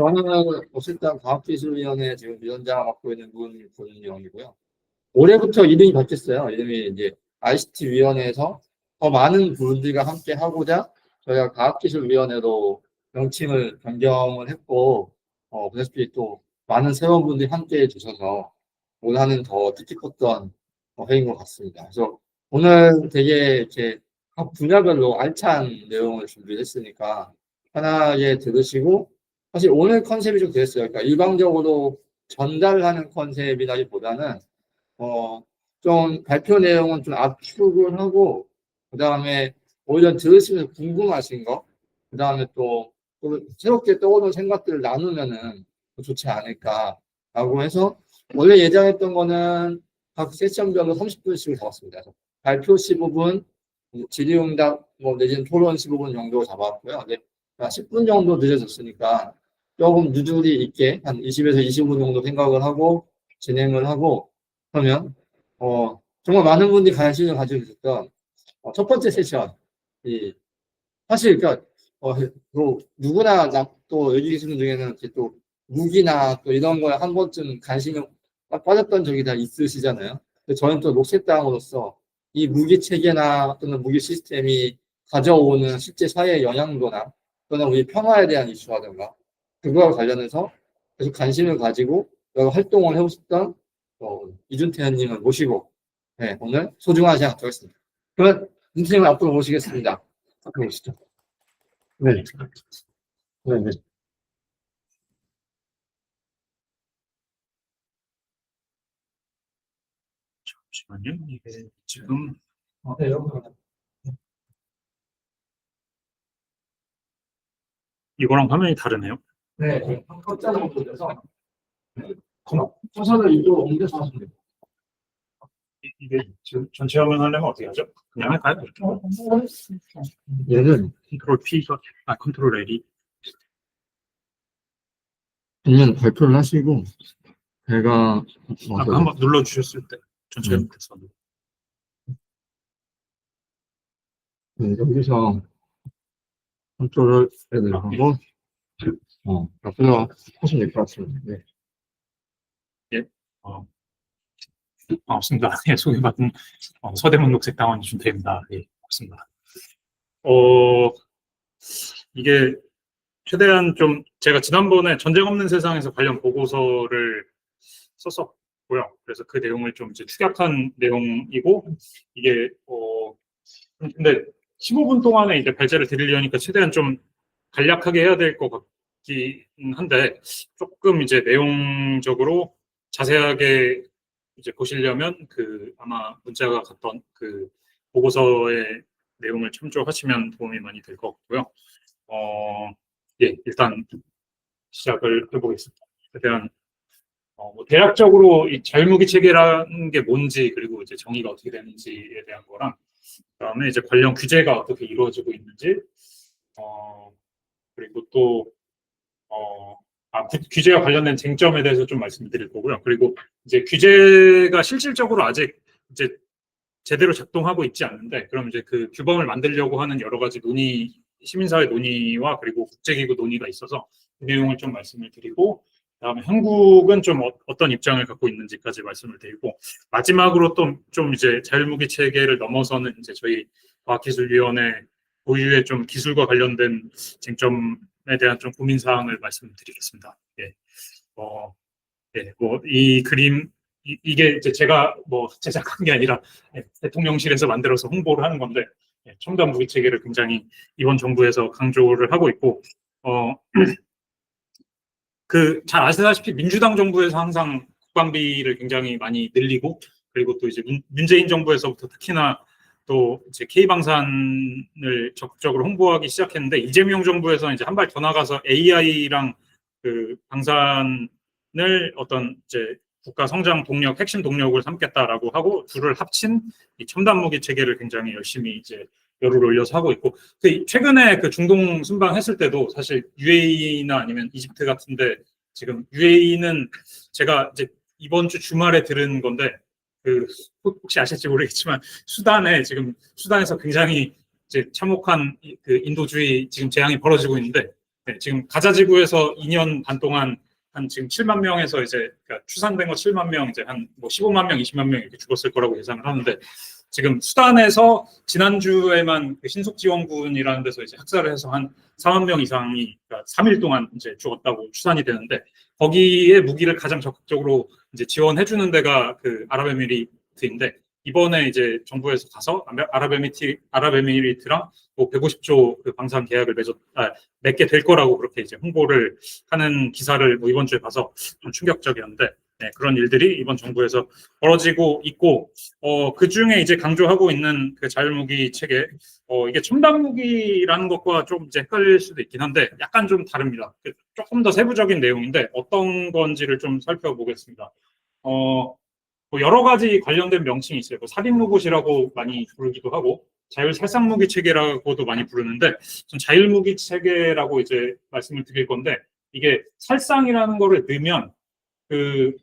저는 어쨌든 과학기술위원회 지금 위원장을 맡고 있는 문본영이고요. 올해부터 이름이 바뀌었어요. 이름이 이제 ICT위원회에서 더 많은 분들과 함께 하고자 저희가 과학기술위원회로 명칭을 변경을 했고, 보다시피 또 많은 새로운분들이 함께 해주셔서 오늘은 더 뜻깊었던 회의인 것 같습니다. 그래서 오늘 되게 이렇게 각 분야별로 알찬 내용을 준비했으니까 편하게 들으시고, 사실 오늘 컨셉이 좀 그랬어요. 그러니까 일방적으로 전달하는 컨셉이라기보다는 좀 발표 내용은 좀 압축을 하고, 그 다음에 오히려 들으시면서 궁금하신 거, 그 다음에 또 새롭게 떠오르는 생각들을 나누면은 좋지 않을까라고 해서, 원래 예정했던 거는 각 세션별로 30분씩을 잡았습니다. 발표 15분, 질의응답, 내지는 토론 15분 정도 잡았고요. 근데 10분 정도 늦어졌으니까 조금 누들이 있게 한 20에서 25분 정도 생각을 하고 진행을 하고 하면, 정말 많은 분들이 관심을 가지고 계셨던 첫 번째 세션, 사실 그러니까 또 누구나 또 여기 계시는 분중에는 이렇게 또 무기나 또 이런 거에 한 번쯤 관심이 빠졌던 적이 다 있으시잖아요. 근데 저는 또 녹색당으로서 이 무기 체계나 또는 무기 시스템이 가져오는 실제 사회의 영향도나 또는 우리 평화에 대한 이슈라든가 그거와 관련해서 계속 관심을 가지고 여러 활동을 해오셨던 이준태 의원님을 모시고 오늘 소중한 시간 갖도록 하겠습니다. 그러면 선생님을 앞으로 모시겠습니다. 앞으로 오시죠. 네. 네, 네. 잠시만요. 이게 지금 네, 여기. 이거랑 화면이 다르네요. 네, 깜짝 놀라서 초선을 이쪽으로 옮겨서 하시면 돼요. 이게 지금 전체 화면 하려면 어떻게 하죠? 그냥 할까요? 얘는 컨트롤 P가 컨트롤 L이 그냥 발표를 하시고 제가 아까 한번 눌러 주셨을 때 전체 화면 됐어. 여기서 컨트롤을 하고 발표를 하시면 될 것 같습니다. 네. 예. 없습니다. 예, 소개받은 서대문 녹색당원 이준태입니다. 예, 없습니다. 이게 최대한 좀 제가 지난번에 전쟁 없는 세상에서 관련 보고서를 썼었고요. 그래서 그 내용을 좀 이제 축약한 내용이고, 이게 근데 15분 동안에 이제 발제를 드리려니까 최대한 좀 간략하게 해야 될 것 같긴 한데, 조금 이제 내용적으로 자세하게 이제 보시려면 아마 문자가 갔던 그 보고서의 내용을 참조하시면 도움이 많이 될 것 같고요. 예, 일단 시작을 해보겠습니다. 최대한 대략적으로 이 자율무기 체계라는 게 뭔지, 그리고 이제 정의가 어떻게 되는지에 대한 거랑, 그다음에 이제 관련 규제가 어떻게 이루어지고 있는지, 그리고 또 규제와 관련된 쟁점에 대해서 좀 말씀드릴 거고요. 그리고 이제 규제가 실질적으로 아직 이제 제대로 작동하고 있지 않는데, 그럼 이제 그 규범을 만들려고 하는 여러 가지 시민사회 논의와 그리고 국제기구 논의가 있어서 그 내용을 좀 말씀을 드리고, 그다음에 한국은 좀 어떤 입장을 갖고 있는지까지 말씀을 드리고, 마지막으로 또 좀 이제 자율무기 체계를 넘어서는 이제 저희 과학기술위원회 고유의 좀 기술과 관련된 쟁점에 대한 좀 고민 사항을 말씀드리겠습니다. 예. 예, 이 그림 이게 이제 제가 제작한 게 아니라 대통령실에서 만들어서 홍보를 하는 건데, 첨단 무기 체계를 굉장히 이번 정부에서 강조를 하고 있고, 잘 아시다시피 민주당 정부에서 항상 국방비를 굉장히 많이 늘리고, 그리고 또 이제 문재인 정부에서부터 특히나 또 이제 K방산을 적극적으로 홍보하기 시작했는데, 이재명 정부에서 이제 한 발 더 나가서 AI랑 그 방산을 어떤 이제 국가 성장 동력, 핵심 동력을 삼겠다라고 하고 둘을 합친 이 첨단 무기 체계를 굉장히 열심히 이제 열을 올려서 하고 있고, 최근에 그 중동 순방했을 때도 사실 UAE나 아니면 이집트 같은데, 지금 UAE는 제가 이제 이번 주 주말에 들은 건데, 혹시 아실지 모르겠지만 수단에서 굉장히 이제 참혹한 그 인도주의 지금 재앙이 벌어지고 있는데, 네, 지금 가자 지구에서 2년 반 동안 한 지금 7만 명에서 이제 그러니까 추산된 거 7만 명 이제 한 뭐 15만 명, 20만 명 이렇게 죽었을 거라고 예상을 하는데 지금 수단에서 지난주에만 그 신속지원군이라는 데서 이제 학살을 해서 한 4만 명 이상이 그러니까 3일 동안 이제 죽었다고 추산이 되는데 거기에 무기를 가장 적극적으로 이제 지원해 주는 데가 그 아랍에미리트인데 이번에 이제 정부에서 가서 아랍에미리트랑 뭐 150조 그 방산 계약을 맺게 될 거라고 그렇게 이제 홍보를 하는 기사를 뭐 이번 주에 봐서 좀 충격적이었는데 네, 그런 일들이 이번 정부에서 벌어지고 있고 그 중에 이제 강조하고 있는 그 자율무기 체계 이게 첨단 무기라는 것과 좀 이제 헷갈릴 수도 있긴 한데 약간 좀 다릅니다. 조금 더 세부적인 내용인데 어떤 건지를 좀 살펴보겠습니다. 뭐 여러 가지 관련된 명칭이 있어요. 뭐 살인 로봇이라고 많이 부르기도 하고 자율 살상 무기 체계라고도 많이 부르는데 전 자율 무기 체계라고 이제 말씀을 드릴 건데 이게 살상이라는 거를 넣으면 그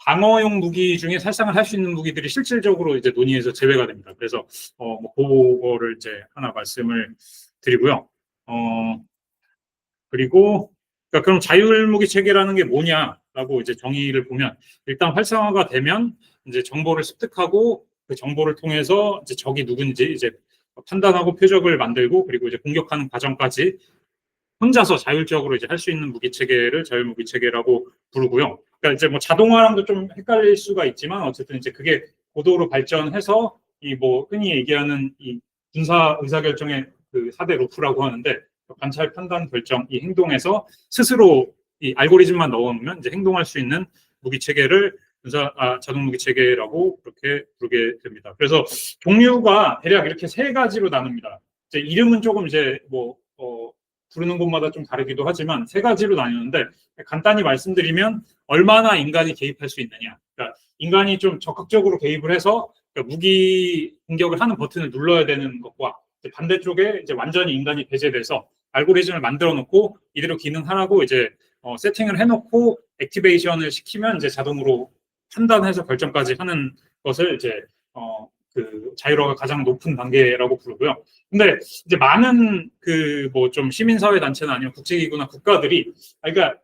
방어용 무기 중에 살상을 할 수 있는 무기들이 실질적으로 이제 논의에서 제외가 됩니다. 그래서 뭐 그거를 이제 하나 말씀을 드리고요. 그리고 그러니까 그럼 자율무기 체계라는 게 뭐냐라고 이제 정의를 보면 일단 활성화가 되면 이제 정보를 습득하고 그 정보를 통해서 이제 적이 누군지 이제 판단하고 표적을 만들고 그리고 이제 공격하는 과정까지 혼자서 자율적으로 이제 할 수 있는 무기 체계를 자율무기 체계라고 부르고요. 그러니까 이제 뭐 자동화랑도 좀 헷갈릴 수가 있지만 어쨌든 이제 그게 고도로 발전해서 이 뭐 흔히 얘기하는 이 군사 의사결정의 그 4대 로프라고 하는데 관찰, 판단, 결정 이 행동에서 스스로 이 알고리즘만 넣어놓으면 이제 행동할 수 있는 무기 체계를 자동 무기 체계라고 그렇게 부르게 됩니다. 그래서 종류가 대략 이렇게 세 가지로 나눕니다. 이제 이름은 조금 이제 뭐 부르는 곳마다 좀 다르기도 하지만 세 가지로 나뉘는데 간단히 말씀드리면 얼마나 인간이 개입할 수 있느냐. 그러니까 인간이 좀 적극적으로 개입을 해서 그러니까 무기 공격을 하는 버튼을 눌러야 되는 것과 반대쪽에 이제 완전히 인간이 배제돼서 알고리즘을 만들어 놓고 이대로 기능하라고 이제 세팅을 해놓고 액티베이션을 시키면 이제 자동으로 판단해서 결정까지 하는 것을 이제 그 자율화가 가장 높은 단계라고 부르고요. 근데 이제 많은 그 뭐 좀 시민사회 단체나 아니면 국제기구나 국가들이 그러니까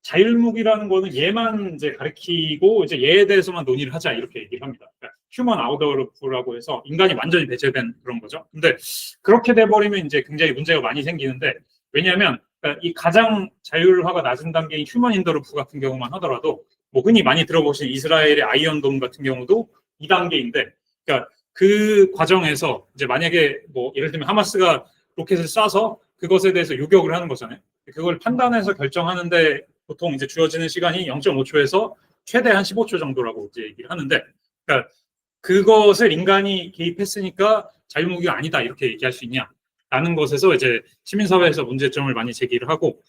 자율무기라는 거는 얘만 이제 가리키고 이제 얘에 대해서만 논의를 하자 이렇게 얘기를 합니다. 그러니까 휴먼 아웃오프라고 해서 인간이 완전히 배제된 그런 거죠. 근데 그렇게 돼버리면 이제 굉장히 문제가 많이 생기는데 왜냐하면 그러니까 이 가장 자율화가 낮은 단계인 휴먼 인더루프 같은 경우만 하더라도 뭐 흔히 많이 들어보신 이스라엘의 아이언돔 같은 경우도 2단계인데 그러니까 그 과정에서 이제 만약에 뭐 예를 들면 하마스가 로켓을 쏴서 그것에 대해서 요격을 하는 거잖아요. 그걸 판단해서 결정하는데 보통 이제 주어지는 시간이 0.5초에서 최대 한 15초 정도라고 이제 얘기를 하는데, 그러니까 그것을 인간이 개입했으니까 자율무기가 아니다 이렇게 얘기할 수 있냐라는 것에서 이제 시민사회에서 문제점을 많이 제기를 하고,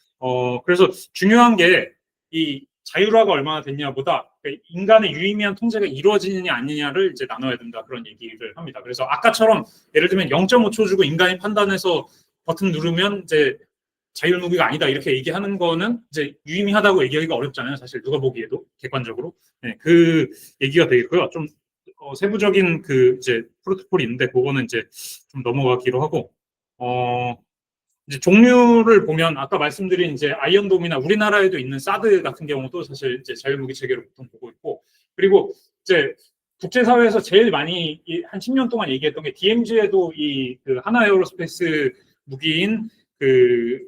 그래서 중요한 게 이 자율화가 얼마나 됐냐보다 인간의 유의미한 통제가 이루어지느냐 아니냐를 이제 나눠야 된다 그런 얘기를 합니다. 그래서 아까처럼 예를 들면 0.5초 주고 인간이 판단해서 버튼 누르면 이제 자율무기가 아니다 이렇게 얘기하는 거는 이제 유의미하다고 얘기하기가 어렵잖아요. 사실 누가 보기에도 객관적으로. 네, 그 얘기가 되겠고요. 좀 세부적인 그 이제 프로토콜이 있는데 그거는 이제 좀 넘어가기로 하고 이제 종류를 보면 아까 말씀드린 이제 아이언돔이나 우리나라에도 있는 사드 같은 경우도 사실 이제 자율무기 체계로 보통 보고 있고 그리고 이제 국제사회에서 제일 많이 한 10년 동안 얘기했던 게 DMZ에도 이 그 하나에어로스페이스 무기인 그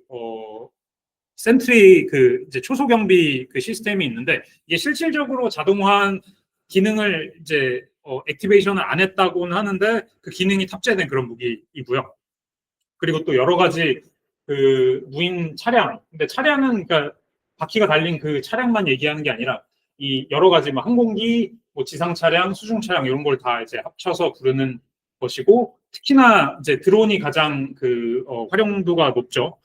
센트리 그 이제 초소경비 그 시스템이 있는데 이게 실질적으로 자동화한 기능을 이제 액티베이션을 안 했다고는 하는데 그 기능이 탑재된 그런 무기이고요. 그리고 또 여러 가지 그 무인 차량, 근데 차량은 그러니까 바퀴가 달린 그 차량만 얘기하는 게 아니라 이 여러 가지 뭐 항공기, 뭐 지상 차량, 수중 차량 이런 걸 다 이제 합쳐서 부르는 것이고 특히나 이제 드론이 가장 그 활용도가 높죠.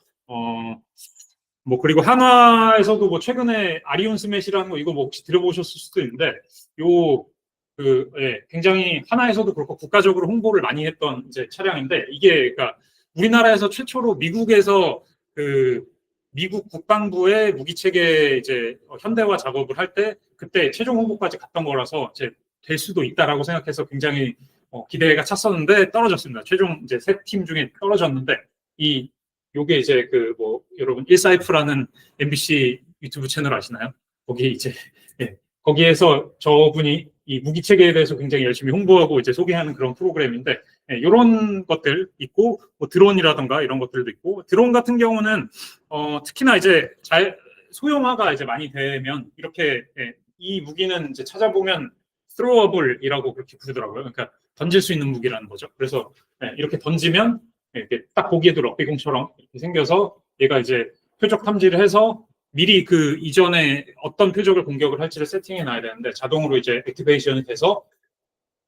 뭐 그리고 한화에서도 뭐 최근에 아리온 스매시라는 거 이거 뭐 혹시 들어보셨을 수도 있는데 굉장히 한화에서도 그렇고 국가적으로 홍보를 많이 했던 이제 차량인데 이게 그러니까 우리나라에서 최초로 미국에서 그 미국 국방부의 무기 체계 이제 현대화 작업을 할 때 그때 최종 홍보까지 갔던 거라서 이제 될 수도 있다라고 생각해서 굉장히 기대가 찼었는데 떨어졌습니다. 최종 이제 세 팀 중에 떨어졌는데 이 요게 이제 그 뭐 여러분 일사이프라는 MBC 유튜브 채널 아시나요? 거기 이제 예, 거기에서 저분이 이 무기 체계에 대해서 굉장히 열심히 홍보하고 이제 소개하는 그런 프로그램인데 예, 이런 것들 있고 뭐 드론이라던가 이런 것들도 있고 드론 같은 경우는 특히나 이제 소형화가 이제 많이 되면 이렇게 예, 이 무기는 이제 찾아보면 throwable이라고 그렇게 부르더라고요. 그러니까 던질 수 있는 무기라는 거죠. 그래서 예, 이렇게 던지면 이렇게 딱 보기에도 럭비공처럼 이렇게 생겨서 얘가 이제 표적 탐지를 해서 미리 그 이전에 어떤 표적을 공격을 할지를 세팅해 놔야 되는데 자동으로 이제 액티베이션이 돼서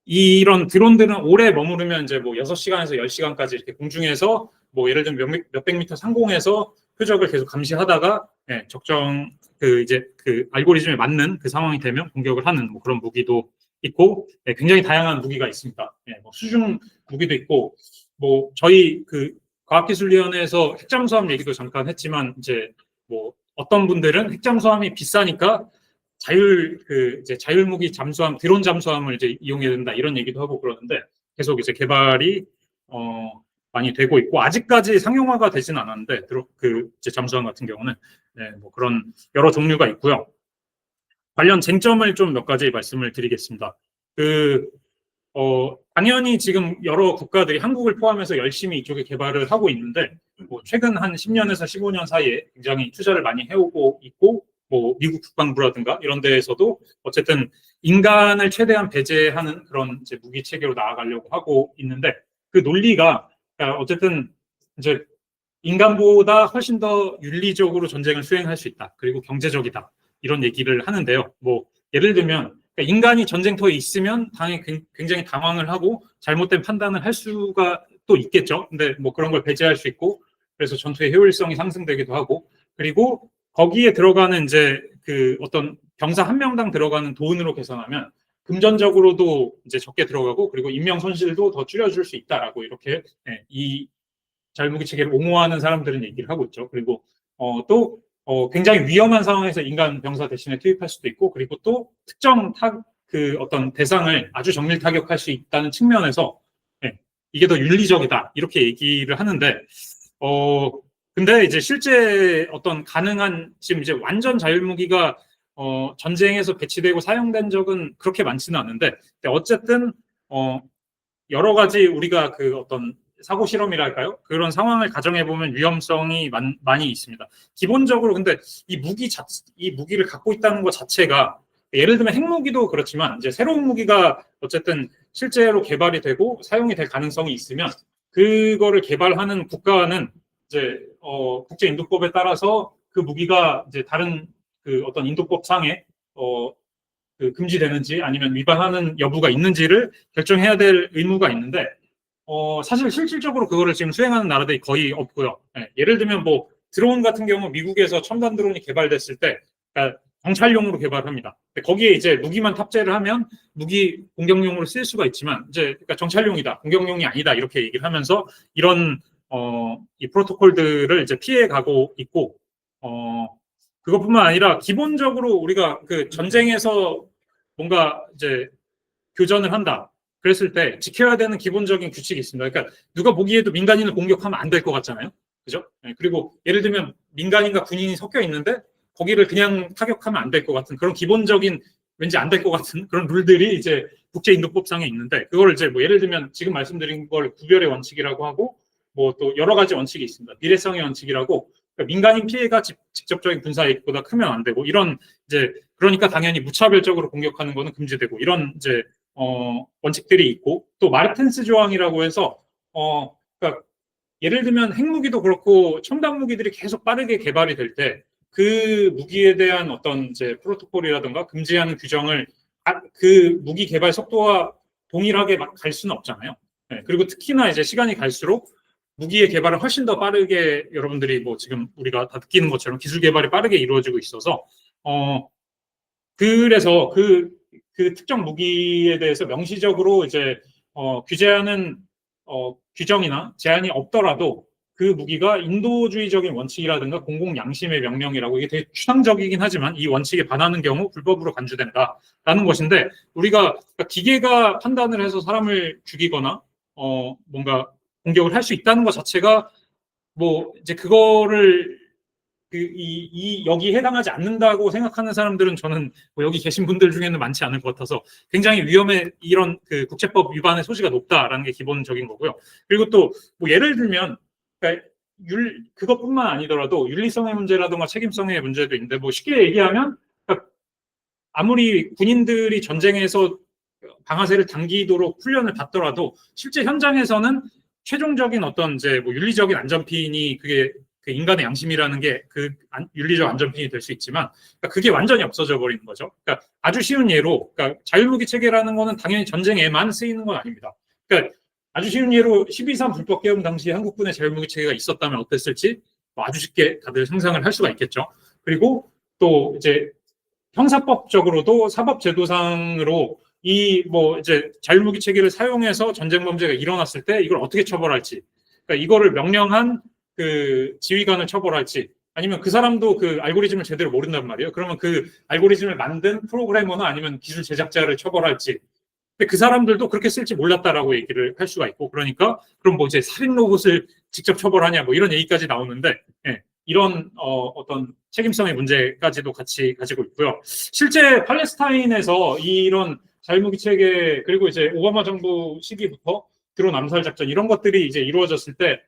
이런 드론들은 오래 머무르면 이제 뭐 6시간에서 10시간까지 이렇게 공중에서 뭐 예를 들면 몇백 미터 상공에서 표적을 계속 감시하다가 예, 적정 그 이제 그 알고리즘에 맞는 그 상황이 되면 공격을 하는 뭐 그런 무기도 있고 예, 굉장히 다양한 무기가 있습니다. 예, 뭐 수중 무기도 있고 뭐 저희 그 과학기술위원회에서 핵잠수함 얘기도 잠깐 했지만 이제 뭐 어떤 분들은 핵잠수함이 비싸니까 이제 자율무기 잠수함, 드론 잠수함을 이제 이용해야 된다 이런 얘기도 하고 그러는데 계속 이제 개발이 많이 되고 있고 아직까지 상용화가 되진 않았는데 그 이제 잠수함 같은 경우는 네, 뭐 그런 여러 종류가 있고요. 관련 쟁점을 좀 몇 가지 말씀을 드리겠습니다. 당연히 지금 여러 국가들이 한국을 포함해서 열심히 이쪽에 개발을 하고 있는데 뭐 최근 한 10년에서 15년 사이에 굉장히 투자를 많이 해오고 있고 뭐 미국 국방부라든가 이런 데에서도 어쨌든 인간을 최대한 배제하는 그런 이제 무기 체계로 나아가려고 하고 있는데 그 논리가 그러니까 어쨌든 이제 인간보다 훨씬 더 윤리적으로 전쟁을 수행할 수 있다. 그리고 경제적이다. 이런 얘기를 하는데요. 뭐 예를 들면 그러니까 인간이 전쟁터에 있으면 당연히 굉장히 당황을 하고 잘못된 판단을 할 수가 또 있겠죠. 근데 뭐 그런 걸 배제할 수 있고 그래서 전투의 효율성이 상승되기도 하고 그리고 거기에 들어가는 이제 그 어떤 병사 한 명당 들어가는 돈으로 계산하면 금전적으로도 이제 적게 들어가고 그리고 인명 손실도 더 줄여줄 수 있다라고 이렇게 이 자율무기 체계를 옹호하는 사람들은 얘기를 하고 있죠. 그리고 또 굉장히 위험한 상황에서 인간 병사 대신에 투입할 수도 있고 그리고 또 특정 그 어떤 대상을 아주 정밀 타격할 수 있다는 측면에서 이게 더 윤리적이다 이렇게 얘기를 하는데 근데 이제 실제 어떤 가능한 지금 이제 완전 자율무기가 전쟁에서 배치되고 사용된 적은 그렇게 많지는 않은데 어쨌든 여러 가지 우리가 그 어떤 사고 실험이랄까요? 그런 상황을 가정해 보면 위험성이 많이 있습니다. 기본적으로 근데 이 무기를 갖고 있다는 것 자체가 예를 들면 핵무기도 그렇지만 이제 새로운 무기가 어쨌든 실제로 개발이 되고 사용이 될 가능성이 있으면 그거를 개발하는 국가는 이제 국제인도법에 따라서 그 무기가 이제 다른 그 어떤 인도법상에 그 금지되는지 아니면 위반하는 여부가 있는지를 결정해야 될 의무가 있는데 사실 실질적으로 그거를 지금 수행하는 나라들이 거의 없고요. 예를 들면 뭐 드론 같은 경우 미국에서 첨단 드론이 개발됐을 때 그러니까 정찰용으로 개발합니다. 거기에 이제 무기만 탑재를 하면 무기 공격용으로 쓸 수가 있지만 이제 그러니까 정찰용이다, 공격용이 아니다 이렇게 얘기를 하면서 이런 이 프로토콜들을 이제 피해 가고 있고 그것뿐만 아니라 기본적으로 우리가 그 전쟁에서 뭔가 이제 교전을 한다. 그랬을 때 지켜야 되는 기본적인 규칙이 있습니다. 그러니까 누가 보기에도 민간인을 공격하면 안 될 것 같잖아요. 그죠? 그리고 예를 들면 민간인과 군인이 섞여 있는데 거기를 그냥 타격하면 안 될 것 같은 그런 기본적인 왠지 안 될 것 같은 그런 룰들이 이제 국제인도법상에 있는데 그거를 이제 뭐 예를 들면 지금 말씀드린 걸 구별의 원칙이라고 하고 뭐 또 여러 가지 원칙이 있습니다. 비례성의 원칙이라고 그러니까 민간인 피해가 직접적인 군사 이익보다 크면 안 되고 이런 이제 그러니까 당연히 무차별적으로 공격하는 거는 금지되고 이런 이제 원칙들이 있고 또 마르텐스 조항이라고 해서 그러니까 예를 들면 핵무기도 그렇고 첨단 무기들이 계속 빠르게 개발이 될 때 그 무기에 대한 어떤 이제 프로토콜이라든가 금지하는 규정을 그 무기 개발 속도와 동일하게 막 갈 수는 없잖아요. 그리고 특히나 이제 시간이 갈수록 무기의 개발은 훨씬 더 빠르게 여러분들이 뭐 지금 우리가 다 느끼는 것처럼 기술 개발이 빠르게 이루어지고 있어서 그래서 그 특정 무기에 대해서 명시적으로 이제 규제하는 규정이나 제한이 없더라도 그 무기가 인도주의적인 원칙이라든가 공공 양심의 명령이라고 이게 되게 추상적이긴 하지만 이 원칙에 반하는 경우 불법으로 간주된다라는 것인데 우리가 기계가 판단을 해서 사람을 죽이거나 뭔가 공격을 할 수 있다는 것 자체가 뭐 이제 그거를 여기 해당하지 않는다고 생각하는 사람들은 저는 뭐 여기 계신 분들 중에는 많지 않을 것 같아서 굉장히 이런 그 국제법 위반의 소지가 높다라는 게 기본적인 거고요. 그리고 또 뭐 예를 들면 그러니까 그것뿐만 아니더라도 윤리성의 문제라든가 책임성의 문제도 있는데 뭐 쉽게 얘기하면 그러니까 아무리 군인들이 전쟁에서 방아쇠를 당기도록 훈련을 받더라도 실제 현장에서는 최종적인 어떤 이제 뭐 윤리적인 안전핀이 그게 그 인간의 양심이라는 게 그 윤리적 안전핀이 될 수 있지만 그러니까 그게 완전히 없어져 버리는 거죠. 그러니까 아주 쉬운 예로 그러니까 자율무기 체계라는 거는 당연히 전쟁에만 쓰이는 건 아닙니다. 그러니까 아주 쉬운 예로 12.3 불법 계엄 당시에 한국군의 자율무기 체계가 있었다면 어땠을지 뭐 아주 쉽게 다들 상상을 할 수가 있겠죠. 그리고 또 이제 형사법적으로도 사법제도상으로 이 뭐 이제 자율무기 체계를 사용해서 전쟁 범죄가 일어났을 때 이걸 어떻게 처벌할지, 그러니까 이거를 명령한 그 지휘관을 처벌할지, 아니면 그 사람도 그 알고리즘을 제대로 모른단 말이에요. 그러면 그 알고리즘을 만든 프로그래머나 아니면 기술 제작자를 처벌할지. 근데 그 사람들도 그렇게 쓸지 몰랐다라고 얘기를 할 수가 있고, 그러니까 그럼 뭐 이제 살인 로봇을 직접 처벌하냐 뭐 이런 얘기까지 나오는데, 예, 이런 어떤 책임성의 문제까지도 같이 가지고 있고요. 실제 팔레스타인에서 이런 자율무기 체계, 그리고 이제 오바마 정부 시기부터 드론 암살 작전 이런 것들이 이제 이루어졌을 때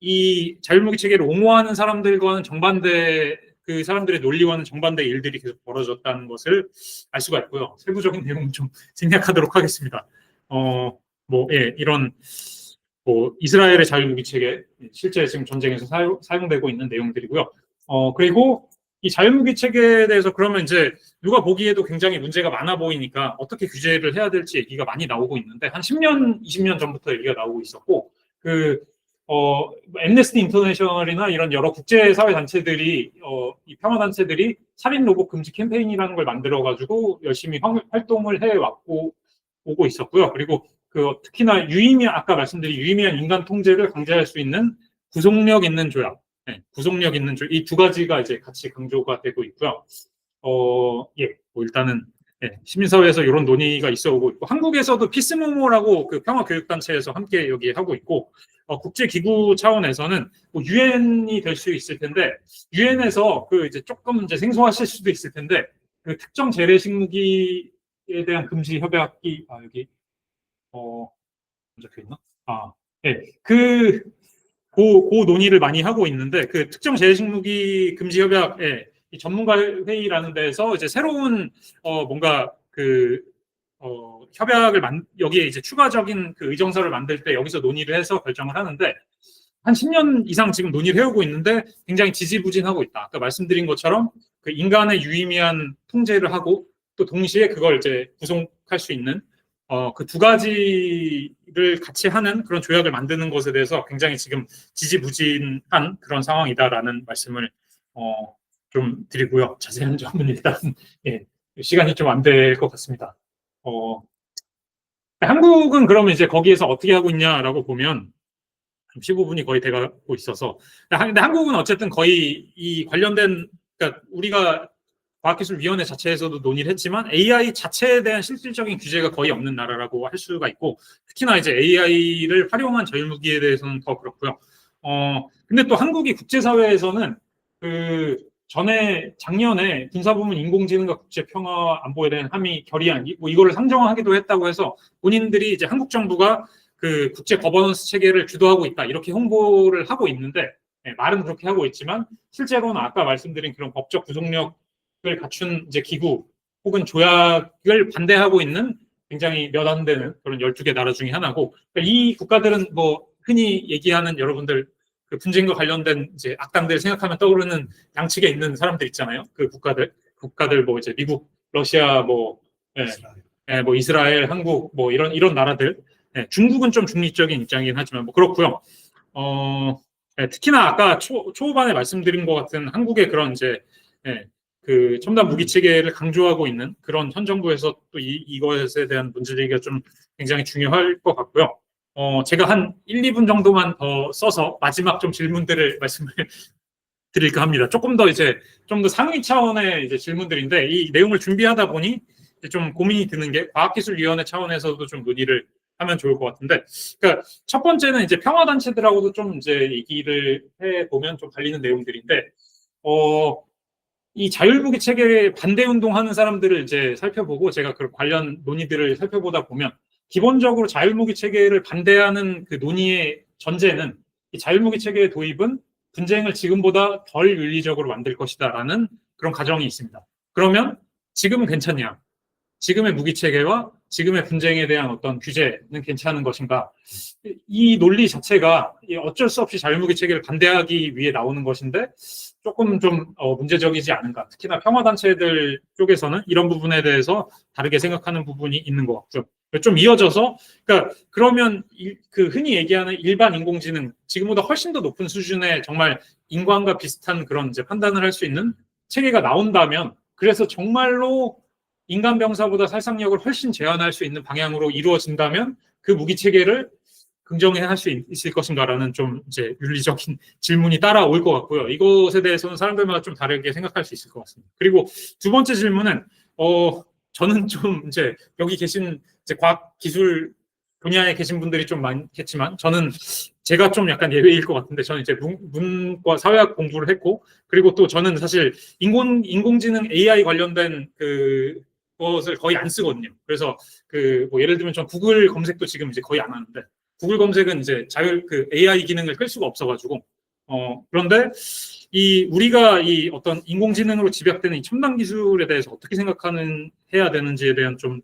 이 자율무기 체계를 옹호하는 사람들과는 정반대, 그 사람들의 논리와는 정반대 일들이 계속 벌어졌다는 것을 알 수가 있고요. 세부적인 내용은 좀 생략하도록 하겠습니다. 예, 이런 뭐 이스라엘의 자율무기 체계, 실제 지금 전쟁에서 사용되고 있는 내용들이고요. 그리고 이 자율무기 체계에 대해서 그러면 이제 누가 보기에도 굉장히 문제가 많아 보이니까 어떻게 규제를 해야 될지 얘기가 많이 나오고 있는데 한 10년, 20년 전부터 얘기가 나오고 있었고 엠네스티 인터내셔널이나 이런 여러 국제사회 단체들이 이 평화 단체들이 살인 로봇 금지 캠페인이라는 걸 만들어 가지고 열심히 활동을 해 오고 있었고요. 그리고 특히나 아까 말씀드린 유의미한 인간 통제를 강제할 수 있는 구속력 있는 조약, 구속력 있는 조약, 이 두 가지가 이제 같이 강조가 되고 있고요. 예, 뭐 일단은 시민사회에서 이런 논의가 있어 오고 있고, 한국에서도 피스모모라고 그 평화교육단체에서 함께 여기 하고 있고, 국제기구 차원에서는 뭐 유엔이 될 수 있을 텐데, 유엔에서 이제 조금 이제 생소하실 수도 있을 텐데, 그 특정 재래식 무기에 대한 금지 협약이, 여기, 적혀 있나? 네. 그 논의를 많이 하고 있는데, 그 특정 재래식 무기 금지 협약에 이 전문가 회의라는 데에서 이제 새로운 뭔가 협약을 여기에 이제 추가적인 그 의정서를 만들 때 여기서 논의를 해서 결정을 하는데 한 10년 이상 지금 논의를 해오고 있는데 굉장히 지지부진하고 있다. 아까 말씀드린 것처럼 그 인간의 유의미한 통제를 하고 또 동시에 그걸 이제 구속할 수 있는 그 두 가지를 같이 하는 그런 조약을 만드는 것에 대해서 굉장히 지금 지지부진한 그런 상황이다라는 말씀을 좀 드리고요. 자세한 점은 일단 시간이 좀 안 될 것 같습니다. 한국은 그러면 이제 거기에서 어떻게 하고 있냐라고 보면 15분이 거의 돼가고 있어서, 근데 한국은 어쨌든 거의 이 관련된, 그러니까 우리가 과학기술위원회 자체에서도 논의를 했지만 AI 자체에 대한 실질적인 규제가 거의 없는 나라라고 할 수가 있고, 특히나 이제 AI를 활용한 자율무기에 대해서는 더 그렇고요. 근데 또 한국이 국제사회에서는 작년에 군사부문 인공지능과 국제평화안보에 대한 함의 결의안, 뭐 이거를 상정하기도 했다고 해서 본인들이 이제 한국 정부가 그 국제 거버넌스 체계를 주도하고 있다 이렇게 홍보를 하고 있는데, 말은 그렇게 하고 있지만 실제로는 아까 말씀드린 그런 법적 구속력을 갖춘 이제 기구 혹은 조약을 반대하고 있는 굉장히 몇 안 되는 그런 12개 나라 중에 하나고, 그러니까 이 국가들은 뭐 흔히 얘기하는 여러분들 그 분쟁과 관련된 이제 악당들 생각하면 떠오르는 양측에 있는 사람들 있잖아요. 그 국가들 뭐 이제 미국, 러시아, 뭐 이스라엘, 한국 뭐 이런 나라들. 중국은 좀 중립적인 입장이긴 하지만 뭐 그렇고요. 특히나 아까 초반에 말씀드린 것 같은 한국의 그런 이제 그 첨단 무기 체계를 강조하고 있는 그런 현 정부에서 또 이것에 대한 문제제기가 좀 굉장히 중요할 것 같고요. 제가 한 1, 2분 정도만 더 써서 마지막 좀 질문들을 말씀을 드릴까 합니다. 조금 더 상위 차원의 이제 질문들인데, 이 내용을 준비하다 보니 좀 고민이 드는 게 과학기술위원회 차원에서도 좀 논의를 하면 좋을 것 같은데, 그러니까 첫 번째는 이제 평화단체들하고도 좀 이제 얘기를 해보면 좀 갈리는 내용들인데, 이 자율무기 체계에 반대 운동하는 사람들을 이제 살펴보고 제가 그 관련 논의들을 살펴보다 보면 기본적으로 자율무기 체계를 반대하는 그 논의의 전제는 이 자율무기 체계의 도입은 분쟁을 지금보다 덜 윤리적으로 만들 것이다라는 그런 가정이 있습니다. 그러면 지금은 괜찮냐? 지금의 무기 체계와 지금의 분쟁에 대한 어떤 규제는 괜찮은 것인가? 이 논리 자체가 어쩔 수 없이 자율무기 체계를 반대하기 위해 나오는 것인데 조금 좀 문제적이지 않은가. 특히나 평화단체들 쪽에서는 이런 부분에 대해서 다르게 생각하는 부분이 있는 것 같고요. 좀 이어져서, 그러니까 그러면 그 흔히 얘기하는 일반 인공지능, 지금보다 훨씬 더 높은 수준의 정말 인간과 비슷한 그런 이제 판단을 할 수 있는 체계가 나온다면, 그래서 정말로 인간 병사보다 살상력을 훨씬 제한할 수 있는 방향으로 이루어진다면 그 무기 체계를 긍정해 할 수 있을 것인가라는 좀 이제 윤리적인 질문이 따라올 것 같고요. 이것에 대해서는 사람들마다 좀 다르게 생각할 수 있을 것 같습니다. 그리고 두 번째 질문은 저는 좀 이제 여기 계신 이제 과학 기술 분야에 계신 분들이 좀 많겠지만 저는 제가 좀 약간 예외일 것 같은데 저는 이제 문과 사회학 공부를 했고 그리고 또 저는 사실 인공지능 AI 관련된 그 것을 거의 안 쓰거든요. 그래서 그 뭐 예를 들면 전 구글 검색도 지금 이제 거의 안 하는데 구글 검색은 이제 그 AI 기능을 끌 수가 없어가지고 그런데 우리가 이 어떤 인공지능으로 집약되는 이 첨단 기술에 대해서 어떻게 해야 되는지에 대한 좀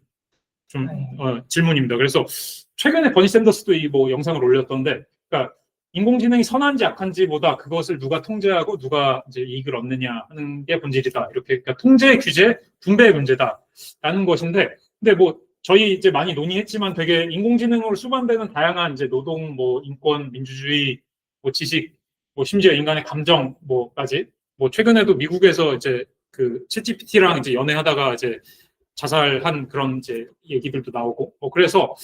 질문입니다. 그래서 최근에 버니 샌더스도 이 뭐 영상을 올렸던데, 그러니까 인공지능이 선한지 악한지보다 그것을 누가 통제하고 누가 이제 이익을 얻느냐 하는 게 본질이다. 이렇게 그러니까 통제, 규제, 분배의 문제다라는 것인데, 근데 뭐 저희 이제 많이 논의했지만 되게 인공지능으로 수반되는 다양한 이제 노동, 뭐 인권, 민주주의, 뭐 지식, 뭐 심지어 인간의 감정, 뭐까지 뭐 최근에도 미국에서 이제 그 챗GPT랑 이제 연애하다가 이제 자살한 그런 이제 얘기들도 나오고 그래서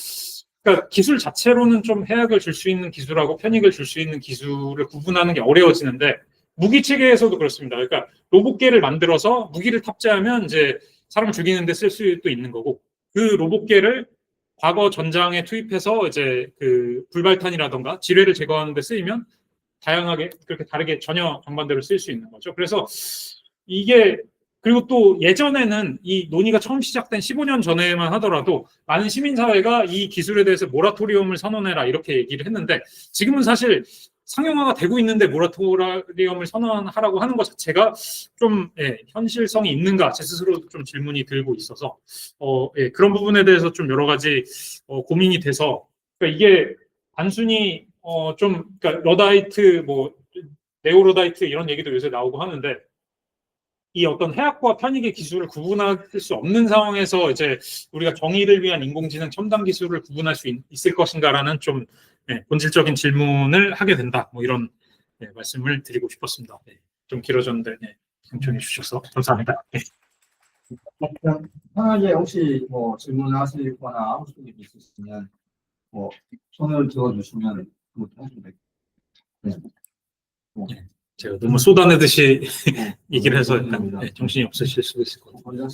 그러니까 기술 자체로는 좀 해악을 줄 수 있는 기술하고 편익을 줄 수 있는 기술을 구분하는 게 어려워지는데 무기 체계에서도 그렇습니다. 그러니까 로봇계를 만들어서 무기를 탑재하면 이제 사람을 죽이는 데 쓸 수도 있는 거고 그 로봇계를 과거 전장에 투입해서 이제 그 불발탄이라던가 지뢰를 제거하는 데 쓰이면 다양하게 그렇게 다르게 전혀 정반대로 쓸 수 있는 거죠. 그래서 이게 그리고 또 예전에는 이 논의가 처음 시작된 15년 전에만 하더라도 많은 시민사회가 이 기술에 대해서 모라토리엄을 선언해라 이렇게 얘기를 했는데 지금은 사실 상용화가 되고 있는데 모라토리엄을 선언하라고 하는 것 자체가 좀 현실성이 있는가 제 스스로 좀 질문이 들고 있어서 그런 부분에 대해서 좀 여러 가지 고민이 돼서 그러니까 이게 단순히 그러니까 러다이트 뭐 네오러다이트 이런 얘기도 요새 나오고 하는데 이 어떤 해악과 편익의 기술을 구분할 수 없는 상황에서 이제 우리가 정의를 위한 인공지능 첨단 기술을 구분할 수 있을 것인가라는 좀 본질적인 질문을 하게 된다. 뭐 이런 말씀을 드리고 싶었습니다. 좀 길어졌는데 경청해 주셔서 감사합니다. 편하게 혹시 뭐 질문하시거나 하고 싶은 게 있으시면 뭐 손을 들어주시면 하시면 되겠습니다. 제가 너무 쏟아내듯이 얘기를 해서 약간 정신이 없으실 수도 있을 것 같아요.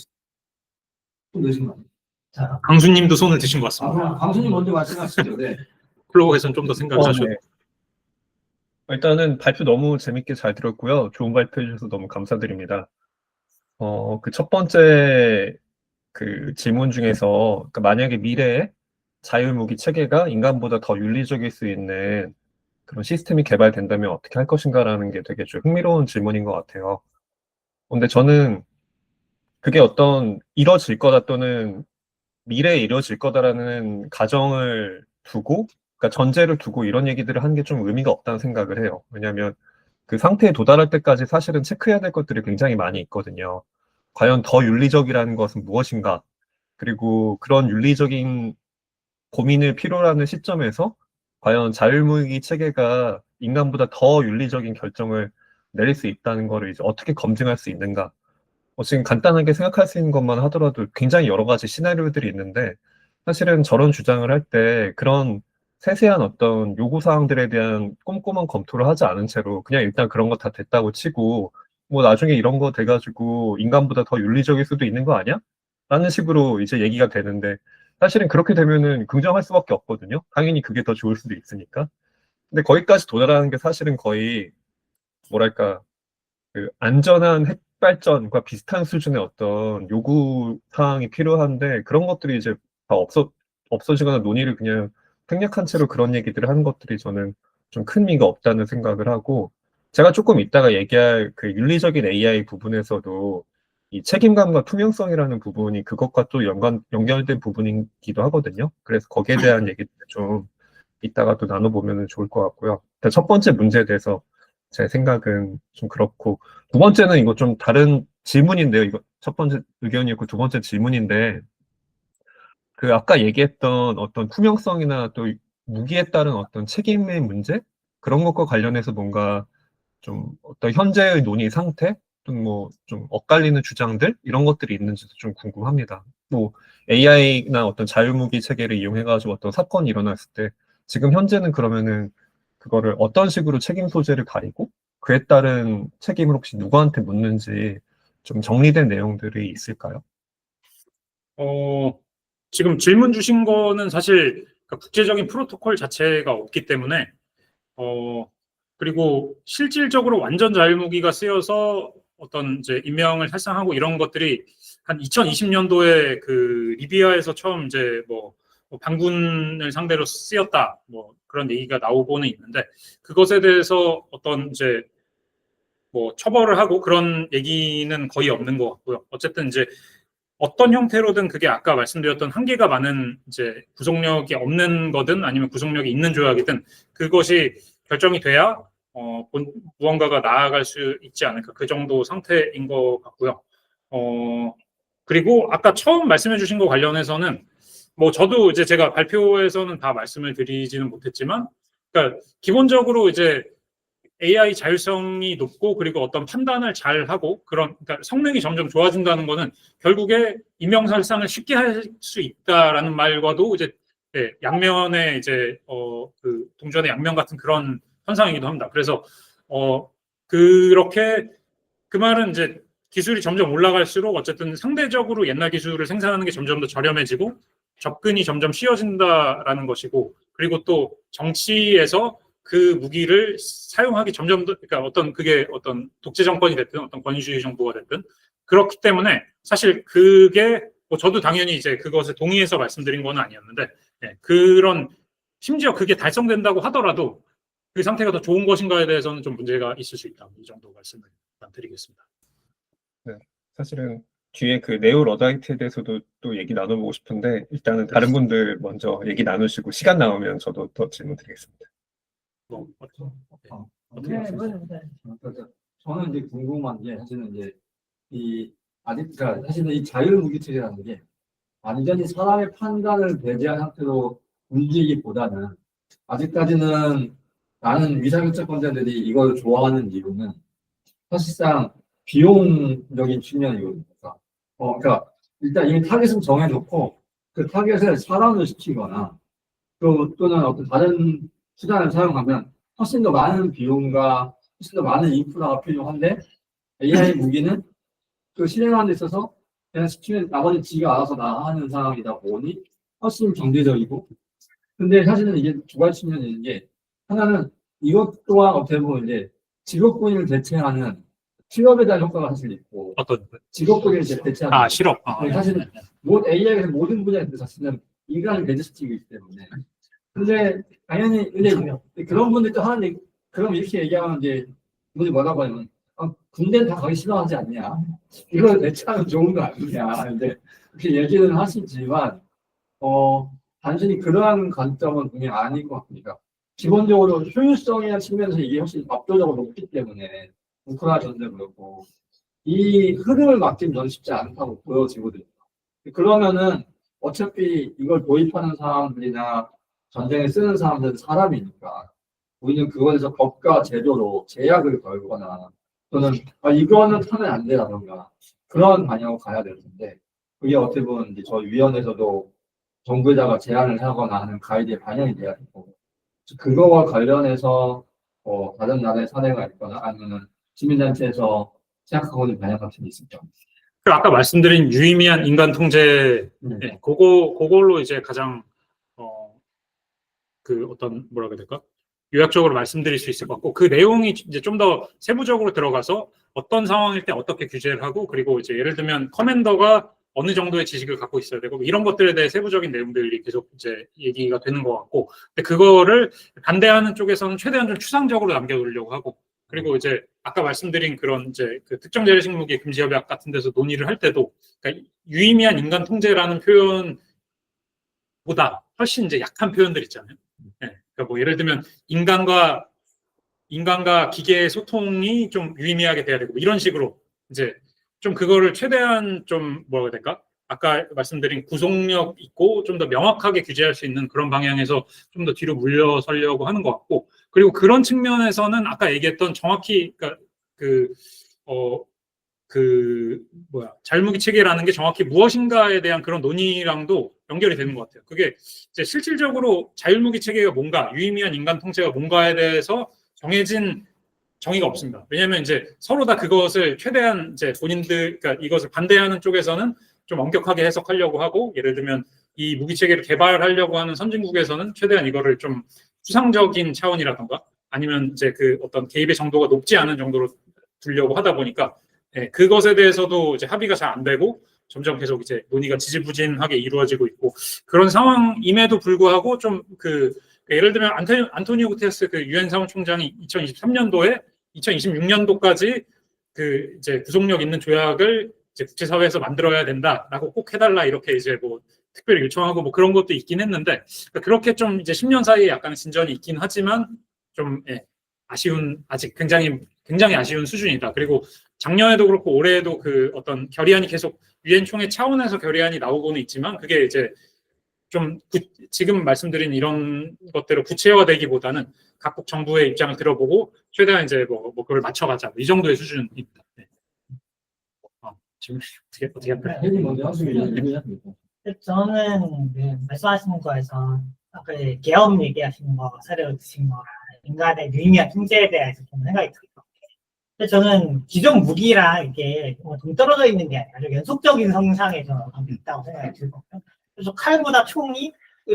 자, 강수님도 손을 드신 것 같습니다. 강수님 먼저 말씀하시죠. 네. 클로버에서는 좀 더 생각을 하셔도. 네. 일단은 발표 너무 재밌게 잘 들었고요. 좋은 발표 해주셔서 너무 감사드립니다. 그 첫 번째 그 질문 중에서 그러니까 만약에 미래에 자율무기 체계가 인간보다 더 윤리적일 수 있는 그런 시스템이 개발된다면 어떻게 할 것인가라는 게 되게 좀 흥미로운 질문인 것 같아요. 근데 저는 그게 어떤 이뤄질 거다 또는 미래에 이뤄질 거다라는 가정을 두고, 그러니까 전제를 두고 이런 얘기들을 하는 게 좀 의미가 없다는 생각을 해요. 왜냐하면 그 상태에 도달할 때까지 사실은 체크해야 될 것들이 굉장히 많이 있거든요. 과연 더 윤리적이라는 것은 무엇인가? 그리고 그런 윤리적인 고민을 필요로 하는 시점에서 과연 자율무기 체계가 인간보다 더 윤리적인 결정을 내릴 수 있다는 것을 이제 어떻게 검증할 수 있는가? 지금 간단하게 생각할 수 있는 것만 하더라도 굉장히 여러 가지 시나리오들이 있는데 사실은 저런 주장을 할 때 그런 세세한 어떤 요구사항들에 대한 꼼꼼한 검토를 하지 않은 채로 그냥 일단 그런 거 다 됐다고 치고 뭐 나중에 이런 거 돼가지고 인간보다 더 윤리적일 수도 있는 거 아니야? 라는 식으로 이제 얘기가 되는데 사실은 그렇게 되면은 긍정할 수밖에 없거든요. 당연히 그게 더 좋을 수도 있으니까. 근데 거기까지 도달하는 게 사실은 거의 뭐랄까 그 안전한 핵 발전과 비슷한 수준의 어떤 요구 사항이 필요한데 그런 것들이 이제 다 없어지거나 논의를 그냥 생략한 채로 그런 얘기들을 하는 것들이 저는 좀 큰 의미가 없다는 생각을 하고 제가 조금 이따가 얘기할 그 윤리적인 AI 부분에서도 이 책임감과 투명성이라는 부분이 그것과 또 연결된 부분이기도 하거든요. 그래서 거기에 대한 얘기를 좀 이따가 또 나눠보면 좋을 것 같고요. 일단 첫 번째 문제에 대해서 제 생각은 좀 그렇고 두 번째는 이거 좀 다른 질문인데요. 이거 첫 번째 의견이었고 두 번째 질문인데 그 아까 얘기했던 어떤 투명성이나 또 무기에 따른 어떤 책임의 문제 그런 것과 관련해서 뭔가 좀 어떤 현재의 논의 상태 또는 뭐 좀 엇갈리는 주장들 이런 것들이 있는지도 좀 궁금합니다. 뭐 AI나 어떤 자유무기 체계를 이용해가지고 어떤 사건이 일어났을 때 지금 현재는 그러면은 그거를 어떤 식으로 책임 소재를 가리고 그에 따른 책임을 혹시 누구한테 묻는지 좀 정리된 내용들이 있을까요? 지금 질문 주신 거는 사실 그러니까 국제적인 프로토콜 자체가 없기 때문에 어, 그리고 실질적으로 완전 자유무기가 쓰여서 어떤 이제 인명을 살상하고 이런 것들이 한 2020년도에 그 리비아에서 처음 이제 뭐 반군을 상대로 쓰였다 뭐 그런 얘기가 나오고는 있는데 그것에 대해서 어떤 이제 뭐 처벌을 하고 그런 얘기는 거의 없는 것 같고요. 어쨌든 이제 어떤 형태로든 그게 아까 말씀드렸던 한계가 많은 이제 구속력이 없는 거든 아니면 구속력이 있는 조약이든 그것이 결정이 돼야 무언가가 나아갈 수 있지 않을까 그 정도 상태인 것 같고요. 그리고 아까 처음 말씀해 주신 거 관련해서는 뭐 저도 이제 제가 발표에서는 다 말씀을 드리지는 못했지만 그러니까 기본적으로 이제 AI 자율성이 높고 그리고 어떤 판단을 잘 하고 그런 그러니까 성능이 점점 좋아진다는 거는 결국에 인명살상을 쉽게 할 수 있다라는 말과도 이제 네, 양면의 이제 그 동전의 양면 같은 그런 현상이기도 합니다. 그래서 그렇게 그 말은 이제 기술이 점점 올라갈수록 어쨌든 상대적으로 옛날 기술을 생산하는 게 점점 더 저렴해지고 접근이 점점 쉬워진다라는 것이고 그리고 또 정치에서 그 무기를 사용하기 점점 더 그러니까 어떤 그게 어떤 독재 정권이 됐든 어떤 권위주의 정부가 됐든 그렇기 때문에 사실 그게 뭐 저도 당연히 이제 그것에 동의해서 말씀드린 건 아니었는데 네, 그런 심지어 그게 달성된다고 하더라도 그 상태가 더 좋은 것인가에 대해서는 좀 문제가 있을 수 있다. 이 정도 말씀을 드리겠습니다. 네, 사실은 뒤에 그 네오 러다이트에 대해서도 또 얘기 나눠보고 싶은데 일단은 다른 분들 먼저 얘기 나누시고 시간 나오면 저도 더 질문 드리겠습니다. 뭐, 네, 그러니까 저는 이제 궁금한 게 사실은 이제 이 아직 그러니까 사실은 이 자율무기체계라는 게 완전히 사람의 판단을 배제한 상태로 움직이기보다는 아직까지는 많은 위상결정권자들이 이걸 좋아하는 이유는 사실상 비용적인 측면이거든요. 그러니까 일단 이미 타겟은 정해놓고 그 타겟을 사람을 시키거나 또는 어떤 다른 수단을 사용하면 훨씬 더 많은 비용과 훨씬 더 많은 인프라가 필요한데 AI 무기는 그 실행하는 데 있어서 그냥 시키면 나머지 지가 알아서 나가는 상황이다 보니 훨씬 경제적이고 근데 사실은 이게 두 가지 측면이 있는 게 하나는 이것 또한 어떻게 보면 이제 직업군인을 대체하는 실업에 대한 효과가 사실 있고 어떤 직업군인을 대체하는 실업 사실은 AI에서 모든 분야에서 사실은 인간을 배제시키고 있기 때문에 근데 당연히 근데 그런 분들도 하는데 그럼 이렇게 얘기하면 이제 분이 뭐라고 하냐면 군대는 다 가기 싫어하지 않냐 이걸 대체하면 좋은 거 아니냐 근데 그렇게 얘기는 하시지만 단순히 그러한 관점은 분명 아닐 것 같습니다. 기본적으로 효율성이나 측면에서 이게 훨씬 압도적으로 높기 때문에 우크라 전쟁 그렇고 이 흐름을 막기는 저는 쉽지 않다고 보여지거든요. 그러면은 어차피 이걸 도입하는 사람들이나 전쟁에 쓰는 사람들은 사람이니까 우리는 그것에서 법과 제도로 제약을 걸거나 또는 이거는 하면 안 되라던가 그런 방향으로 가야 되는 건데 그게 어떻게 보면 이제 저희 위원회에서도 정부에다가 제안을 하거나 하는 가이드의 방향이 돼야 되고 그거와 관련해서 다른 나라의 사례가 있거나 아니면 시민단체에서 생각하고 있는 방향 같은 게 있을까? 그 아까 말씀드린 유의미한 인간 통제, 네, 그걸로 이제 가장 그 어떤 뭐라 그래야 될까? 요약적으로 말씀드릴 수 있을 것 같고, 그 내용이 이제 좀 더 세부적으로 들어가서 어떤 상황일 때 어떻게 규제를 하고, 그리고 이제 예를 들면 커맨더가 어느 정도의 지식을 갖고 있어야 되고, 이런 것들에 대해 세부적인 내용들이 계속 이제 얘기가 되는 것 같고, 근데 그거를 반대하는 쪽에서는 최대한 좀 추상적으로 남겨두려고 하고, 그리고 이제 아까 말씀드린 그런 이제 그 특정 재래식 무기 금지 협약 같은 데서 논의를 할 때도, 그러니까 유의미한 인간 통제라는 표현보다 훨씬 이제 약한 표현들 있잖아요. 네, 그러니까 뭐 예를 들면 인간과 기계의 소통이 좀 유의미하게 돼야 되고, 이런 식으로 이제 좀 그거를 최대한 좀 뭐라 해야 될까? 아까 말씀드린 구속력 있고 좀 더 명확하게 규제할 수 있는 그런 방향에서 좀 더 뒤로 물러서려고 하는 것 같고, 그리고 그런 측면에서는 아까 얘기했던 정확히 그러니까 자율무기 체계라는 게 정확히 무엇인가에 대한 그런 논의랑도 연결이 되는 것 같아요. 그게 이제 실질적으로 자율무기 체계가 뭔가, 유의미한 인간 통제가 뭔가에 대해서 정해진 정의가 없습니다. 왜냐하면 이제 서로 다 그것을 최대한 이제 본인들, 그러니까 이것을 반대하는 쪽에서는 좀 엄격하게 해석하려고 하고, 예를 들면 이 무기 체계를 개발하려고 하는 선진국에서는 최대한 이거를 좀 추상적인 차원이라던가 아니면 이제 그 어떤 개입의 정도가 높지 않은 정도로 두려고 하다 보니까, 네, 그것에 대해서도 이제 합의가 잘 안 되고 점점 계속 이제 논의가 지지부진하게 이루어지고 있고, 그런 상황임에도 불구하고 좀 예를 들면 안토니오 구테레스 그 유엔 사무총장이 2023년도에 2026년도까지 그 이제 구속력 있는 조약을 이제 국제사회에서 만들어야 된다라고 꼭 해달라 이렇게 이제 뭐 특별히 요청하고 뭐 그런 것도 있긴 했는데, 그렇게 좀 이제 10년 사이에 약간 진전이 있긴 하지만 좀 아직 굉장히 아쉬운 수준이다. 그리고 작년에도 그렇고 올해에도 그 어떤 결의안이 계속 유엔 총회 차원에서 결의안이 나오고는 있지만, 그게 이제 좀 지금 말씀드린 이런 것대로 구체화되기보다는 각국 정부의 입장을 들어보고 최대한 이제 뭐 그걸 맞춰가자 이 정도의 수준입니다. 네. 지금 어떻게 할까요? 혜리 먼저 하시면 저는 말씀하시는 거에서 아까 계엄 얘기하시는 거, 사례를 드신 거랑 인간의 유의미한 통제에 대해서 좀 생각이 들어요. 근데 저는 기존 무기랑 이게 동떨어져 있는 게 아니라 연속적인 성상에 저는 있다고 생각이 들거든요. 그래서 칼보다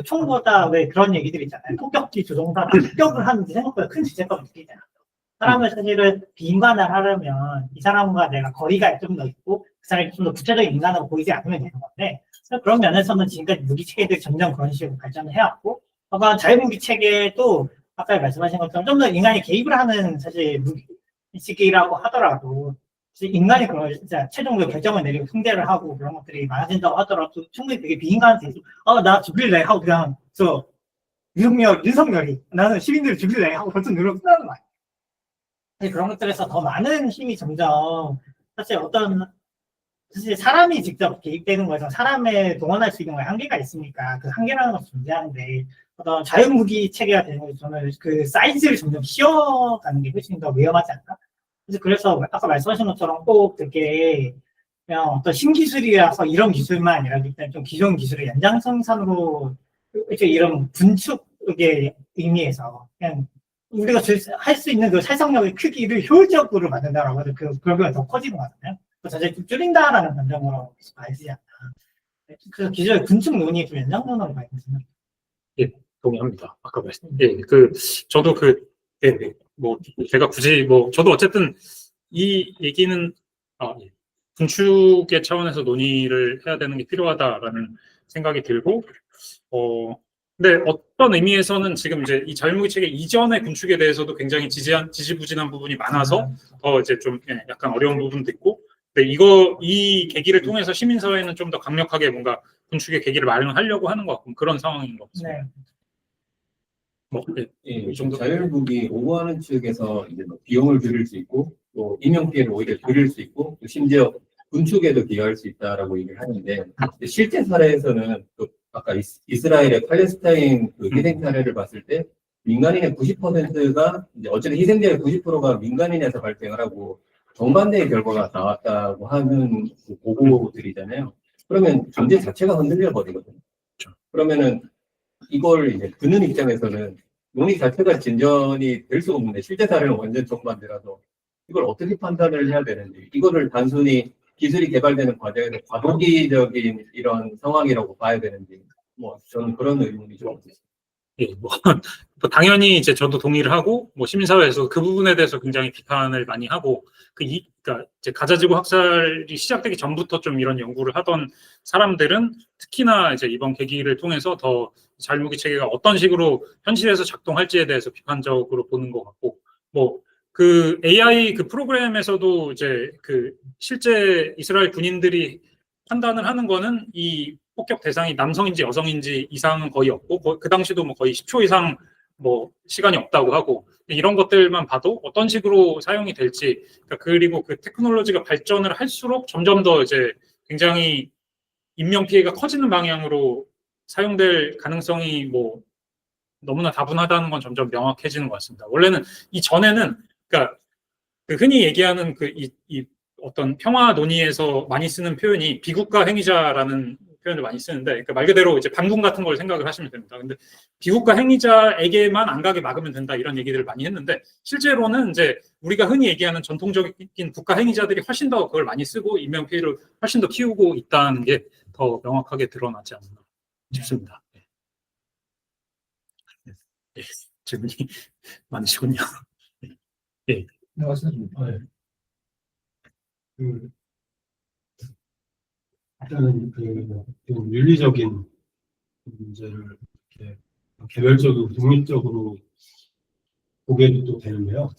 총보다 왜 그런 얘기들 있잖아요. 폭격기 조종사가 폭격을 하는데 생각보다 큰 지체감을 느끼잖아요. 사람을 사실은 비인간을 하려면 이 사람과 내가 거리가 좀 더 있고 그 사람이 좀 더 구체적인 인간으로 보이지 않으면 되는 건데, 그런 면에서는 지금까지 무기 체계들이 점점 그런 식으로 발전을 해왔고, 아까 자유무기 체계도 아까 말씀하신 것처럼 좀 더 인간이 개입을 하는 사실 무기 체계라고 하더라도 인간이 그런 진짜 최종적으로 결정을 내리고 통제를 하고 그런 것들이 많아진다고 하더라도 충분히 되게 비인간한테 나 죽일래 하고 그냥 윤석열이 나는 시민들을 죽일래 하고 벌써 누르고 끝나는 거 아니에요. 그런 것들에서 더 많은 힘이 점점 사실 사람이 직접 개입되는 거에서 사람에 동원할 수 있는 거에 한계가 있으니까 그 한계라는 것이 존재하는데, 어떤 자유무기 체계가 되는 거죠. 저는 그 사이즈를 점점 키워가는 게 훨씬 더 위험하지 않나? 그래서 아까 말씀하신 것처럼 꼭 되게 그냥 어떤 신기술이라서 이런 기술만 아니라 일단 좀 기존 기술의 연장선상으로 이런 군축의 의미에서 그냥 우리가 할 수 있는 그 살상력의 크기를 효율적으로 만든다라고 해서 그러면 더 커지는 거잖아요. 자체 좀 줄인다라는 관점으로 봐야지 않나. 그래서 기존의 군축 논의의 좀 연장선으로 봐야 되잖아요. 예, 동의합니다. 아까 저도 뭐 제가 굳이 뭐 저도 어쨌든 이 얘기는 군축의 차원에서 논의를 해야 되는 게 필요하다라는 생각이 들고, 근데 어떤 의미에서는 지금 이제 이 자율무기 체계 이전의 군축에 대해서도 굉장히 지지부진한 부분이 많아서 더 이제 좀 약간 어려운 부분도 있고, 근데 이 계기를 통해서 시민사회는 좀 더 강력하게 뭔가 군축의 계기를 마련하려고 하는 것 같고 그런 상황인 것 같습니다. 네. 이 정도. 자율무기 오버하는 측에서 이제 비용을 줄일 수 있고 또 인명 피해를 오히려 줄일 수 있고 또 심지어 군축에도 기여할 수 있다라고 얘기를 하는데, 실제 사례에서는 또 아까 이스라엘의 팔레스타인 그 희생 사례를 봤을 때 민간인의 90%가 이제 어쨌든 희생자의 90%가 민간인에서 발생을 하고 정반대의 결과가 나왔다고 하는 그 보고들이잖아요. 그러면 존재 자체가 흔들려 버리거든요. 그러면은 이걸 이제 듣는 입장에서는 논의 자체가 진전이 될 수가 없는데, 실제 사례는 완전 정반대라서 이걸 어떻게 판단을 해야 되는지, 이거를 단순히 기술이 개발되는 과정에서 과도기적인 이런 상황이라고 봐야 되는지, 뭐 저는 그런 의문이 좀 있어요. 예, 뭐, 뭐 당연히 이제 저도 동의를 하고, 뭐 시민사회에서 그 부분에 대해서 굉장히 비판을 많이 하고, 그러니까 이제 가자지구 학살이 시작되기 전부터 좀 이런 연구를 하던 사람들은 특히나 이제 이번 계기를 통해서 더 자유무기 체계가 어떤 식으로 현실에서 작동할지에 대해서 비판적으로 보는 것 같고, 뭐 그 AI 그 프로그램에서도 이제 그 실제 이스라엘 군인들이 판단을 하는 거는 이 폭격 대상이 남성인지 여성인지 이상은 거의 없고 그 당시도 뭐 거의 10초 이상 뭐 시간이 없다고 하고 이런 것들만 봐도 어떤 식으로 사용이 될지 그러니까 그리고 그 테크놀로지가 발전을 할수록 점점 더 이제 굉장히 인명 피해가 커지는 방향으로 사용될 가능성이 뭐 너무나 다분하다는 건 점점 명확해지는 것 같습니다. 원래는 이 전에는 그러니까 그 흔히 얘기하는 이 어떤 평화 논의에서 많이 쓰는 표현이 비국가 행위자라는 표현을 많이 쓰는데, 그러니까 말 그대로 이제 반군 같은 걸 생각을 하시면 됩니다. 근데 비국가 행위자에게만 안 가게 막으면 된다 이런 얘기들을 많이 했는데, 실제로는 이제 우리가 흔히 얘기하는 전통적인 국가 행위자들이 훨씬 더 그걸 많이 쓰고 인명 피해를 훨씬 더 키우고 있다는 게 더 명확하게 드러나지 않나 싶습니다. 예, 질문이 많으시군요. 예. 일단은 좀 윤리적인 문제를 이렇게 개별적으로 독립적으로 보게도 또 되는데요.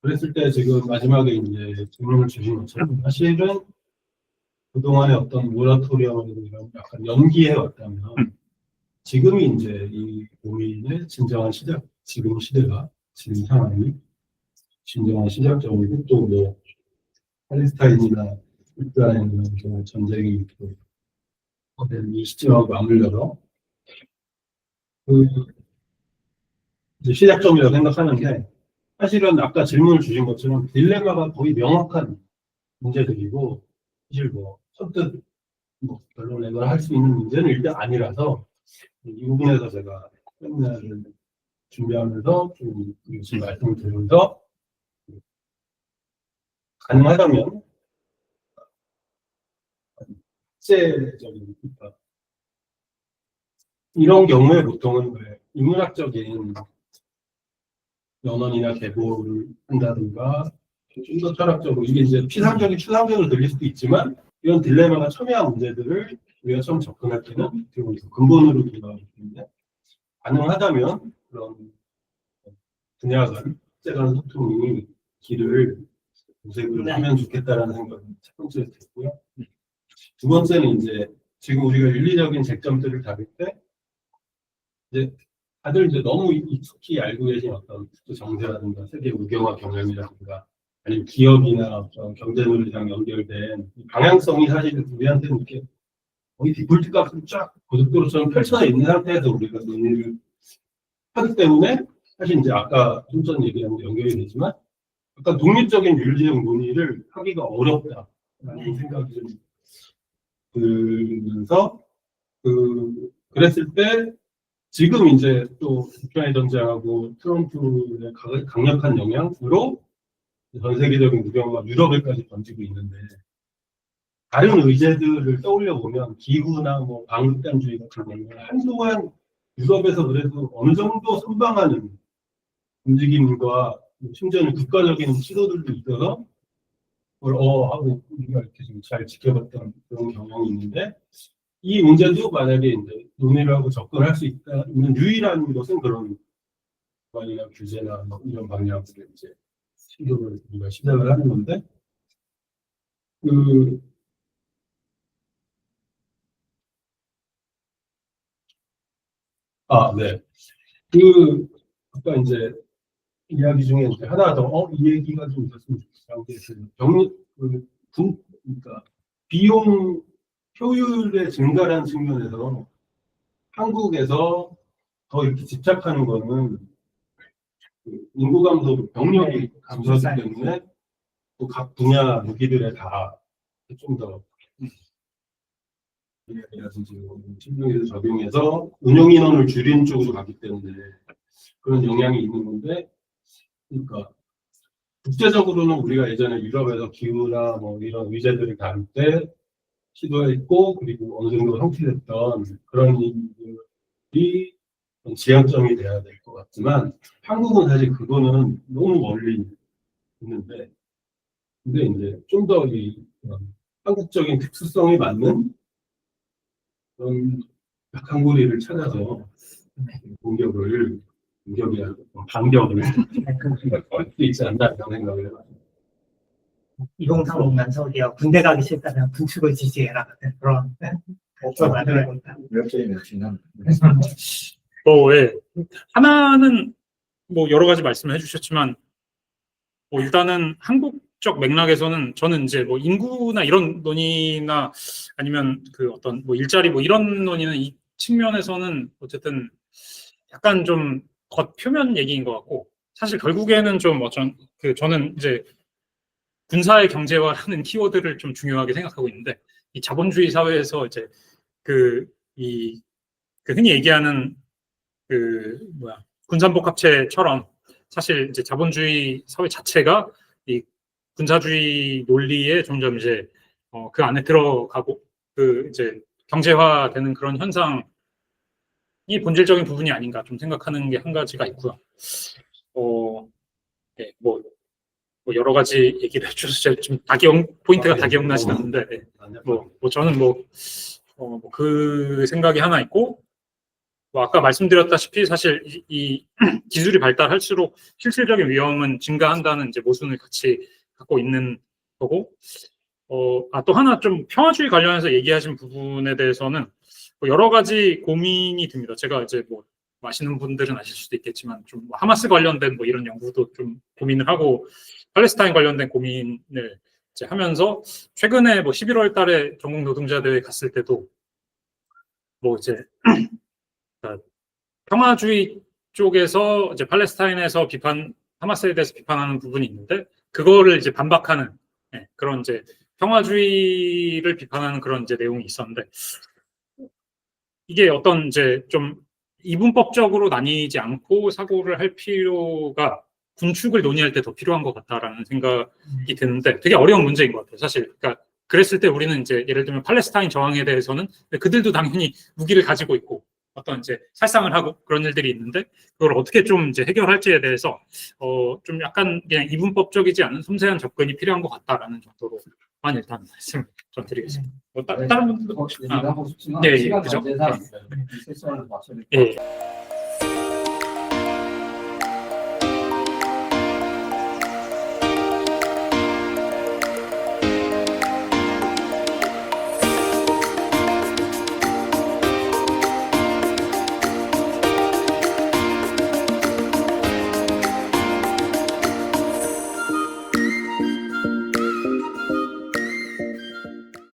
그랬을 때 지금 마지막에 이제 질문을 주신 것처럼 사실은 그동안의 어떤 모라토리엄이나 약간 연기해 왔다면 지금이 이제 이 고민의 진정한 시작, 지금 시대가 지금 상황이 진정한 시작점이고 또 뭐 팔레스타인이나 우크라이나 전쟁이 이 시점하고 맞물려서 이제 시작점이라고 생각하는데 사실은 아까 질문을 주신 것처럼 딜레마가 거의 명확한 문제들이고 사실 뭐 선뜻 뭐 결론 내거나 할 수 있는 문제는 일단 아니라서 이 부분에서 제가 세미나를 준비하면서 좀 무슨 말씀을 드리면서 가능하다면 실제적인 그러니까 이런 경우에 보통은 왜 인문학적인 연원이나 계보를 한다든가 좀 더 철학적으로 이게 이제 피상적인 추상적으로 들릴 수도 있지만 이런 딜레마가 첨예한 문제들을 우리가 처음 접근할 때는 근본으로 들어가기 때문에 가능하다면 그런 분야 간 학제 간 소통이 길을 모색을 하면 좋겠다라는 생각이 첫 번째로 됐고요. 두 번째는 이제 지금 우리가 윤리적인 쟁점들을 다룰 때 이제 다들 이제 너무 익숙히 알고 계신 어떤 정세라든가 세계 우경화 경영이라든가 아니면 기업이나 어떤 경제 논리랑 연결된 방향성이 사실 우리한테는 이렇게 거의 디폴트 값을 쫙 고속도로처럼 펼쳐져 있는 상태에서 우리가 논의를 하기 때문에 사실 이제 아까 좀 전 얘기한 연결이 되지만 약간 독립적인 윤리적 논의를 하기가 어렵다라는 생각이 좀 들면서 그랬을 때 지금 이제 또 우크라이나 전쟁하고 트럼프의 강력한 영향으로 전 세계적인 무경화가 유럽에까지 번지고 있는데 다른 의제들을 떠올려 보면 기후나 뭐 방극단주의 같은 경우는 한동안 유럽에서 그래도 어느 정도 선방하는 움직임과 심지어는 국가적인 시도들도 있어서 그걸 하고 우리가 이렇게 좀 잘 지켜봤던 그런 경향이 있는데 이 문제도 만약에 이제 논의를 하고 접근할 수 있는 유일한 것은 그런 관이나 규제나 뭐 이런 방향으로 이제 시도를 우리가 시작을 하는 건데 네. 아까 이제 이야기 중에 이제 하나 더, 이 얘기가 좀 있었으면 좋겠어요. 그러니까 비용 효율의 증가라는 측면에서 한국에서 더 이렇게 집착하는 거는 인구 감소, 병력이 감소하기 때문에 또 각 분야 무기들에 다 좀 더 신경을 적용해서 운영 인원을 줄이는 쪽으로 가기 때문에 그런 영향이 있는 건데, 그러니까 국제적으로는 우리가 예전에 유럽에서 기후나 뭐 이런 위제들을 다룰 때 시도했고, 그리고 어느 정도 성취됐던 그런 일들이 지향점이 돼야 될 것 같지만, 한국은 사실 그거는 너무 멀리 있는데, 근데 이제 좀 더 이 한국적인 특수성에 맞는 그런 약한고리를 찾아서 공격이 아니고 반격을 할 수 있지 않나 이런 생각을 해봐요. 2035년 서울이요. 군대 가기 싫다면 군축을 지지해라 같은 그런 그런 말을 합니다. 매력적인 멘트는 예. 하나는 뭐 여러 가지 말씀을 해주셨지만, 뭐 일단은 한국적 맥락에서는 저는 이제 뭐 인구나 이런 논의나 아니면 그 어떤 뭐 일자리 뭐 이런 논의는 이 측면에서는 어쨌든 약간 좀 겉표면 얘기인 것 같고, 사실 결국에는 좀 어떤 그 저는 이제 군사의 경제화라는 키워드를 좀 중요하게 생각하고 있는데, 이 자본주의 사회에서 이제 그 흔히 얘기하는 군산복 합체처럼 사실 이제 자본주의 사회 자체가 이 군사주의 논리에 점점 이제 그 안에 들어가고 그 이제 경제화되는 그런 현상이 본질적인 부분이 아닌가 좀 생각하는 게 한 가지가 있고요. 네, 뭐 여러 가지 얘기를 해주셔서 좀 포인트가 다 기억나진 않는데, 네. 저는 그 생각이 하나 있고, 뭐 아까 말씀드렸다시피 사실 이 기술이 발달할수록 실질적인 위험은 증가한다는 이제 모순을 같이 갖고 있는 거고, 또 하나 좀 평화주의 관련해서 얘기하신 부분에 대해서는 뭐 여러 가지 고민이 듭니다. 제가 이제 뭐 아시는 분들은 아실 수도 있겠지만 좀 하마스 관련된 뭐 이런 연구도 좀 고민을 하고 팔레스타인 관련된 고민을 이제 하면서 최근에 뭐 11월 달에 전국 노동자 대회 갔을 때도 뭐 이제 평화주의 쪽에서 이제 팔레스타인에서 하마스에 대해서 비판하는 부분이 있는데, 그거를 이제 반박하는 그런 이제 평화주의를 비판하는 그런 이제 내용이 있었는데, 이게 어떤 이제 좀 이분법적으로 나뉘지 않고 사고를 할 필요가 군축을 논의할 때 더 필요한 것 같다라는 생각이 드는데, 되게 어려운 문제인 것 같아요, 사실. 그러니까 그랬을 때 우리는 이제 예를 들면 팔레스타인 저항에 대해서는 그들도 당연히 무기를 가지고 있고 어떤 이제 살상을 하고 그런 일들이 있는데, 그걸 어떻게 좀 이제 해결할지에 대해서 좀 약간 그냥 이분법적이지 않은 섬세한 접근이 필요한 것 같다라는 정도로만 일단 말씀 좀 드리겠습니다. 뭐 다른 분들도 얘기하고 싶지만 예, 시간 그죠? 관계상 이 세션을 마쳐야 될것 예. 같아요.